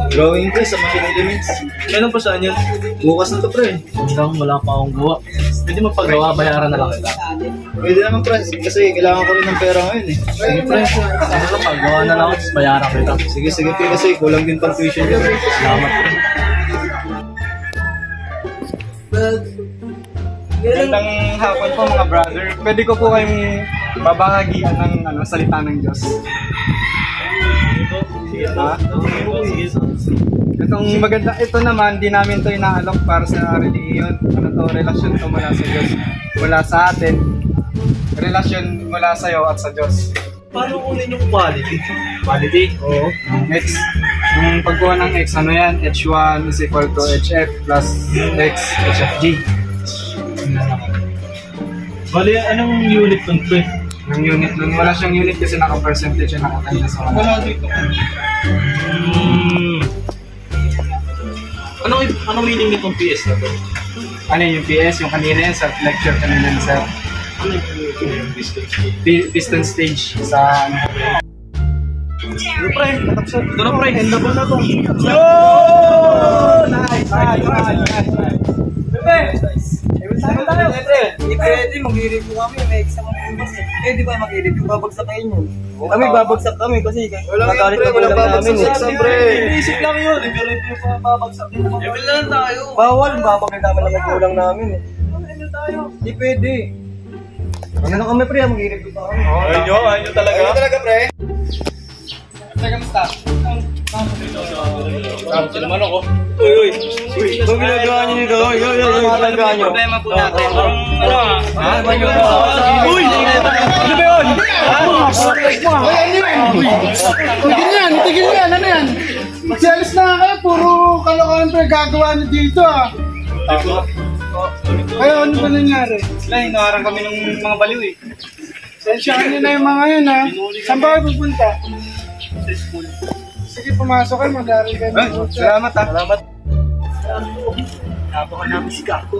Drawing ko sa machine elements. Kailan pa saan yan? Bukas na to, pre. Hanggang wala pa akong gawa. Pwede magpagawa, bayaran na lang kita. Pwede naman, pre. Kasi kailangan ko rin ng pera ngayon eh. Sige, pre. Ano lang, paggawa na lang, bayaran kita. Sige, pre. Kasi kulang din pang tuition yun. Salamat, pre. Magandang hapon po mga brother. Pwede ko po kayong babahagian ng salita ng Diyos. Ha? Ito naman, di namin to inaalok para sa religion. Ano to, relasyon to mula sa Diyos. Mula sa atin. Relasyon mula sa iyo at sa Diyos. Paano kunin yung quality? Quality? Oo. X. Yung pagkuha ng X, ano yan? H1 is equal to HF plus X, HFG. Bali, anong unit nun, pre? Yung unit nun, wala siyang unit kasi naka-percentage yung nakatanda sa mga. Wala dito. Anong meaning nitong PS na to? Ano yung PS? Yung kanina yan, sa lecture kanina sa Ano yung piston stage sa ano. Ano, pre? Natapsat. Ito na, pre. End up na to. Yo! Nice! Pwede, mag-i-review kami. May exam ang bukas eh. Pwede ba mag-i-review? Babagsak kayo nyo. Kami babagsak kami kasi nagalit na kulang namin eh. Isip lang yun. Review pa babagsak din. Level na lang tayo. Bawal, babagay namin na kulang namin eh. Hindi pwede. Ano na kami pre, mag-i-review pa kami. Ayun talaga. Ayun talaga, pre. Teka, musta? Sabi naman ako. Uy! Ang ginagawa nyo nito? Ang ginagawa nyo? Problema po natin. Ha? Ba nyo? Uy! Ano ba yun? Tigil yan, ano yan? Magsialis na kayo, puro kalokohan pa gagawa nyo dito ah. Kayo, ano ba nangyari? Wala, hinaharang kami ng mga baliw eh. Sensyahan nyo na yung mga yun ha. Saan ba kayo pupunta? Sige, pumasok kayo, mag-aaral kayo. Salamat ha. Salamat. Napaka namin si Kako.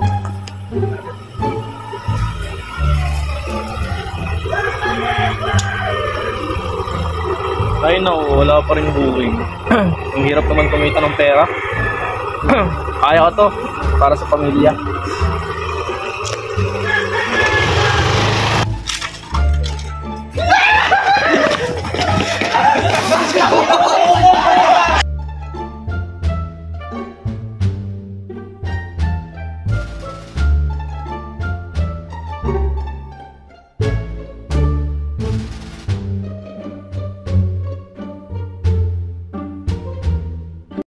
Ay no, wala pa rin booking. Ang hirap naman kumita ng pera. Kaya ko to, para sa pamilya.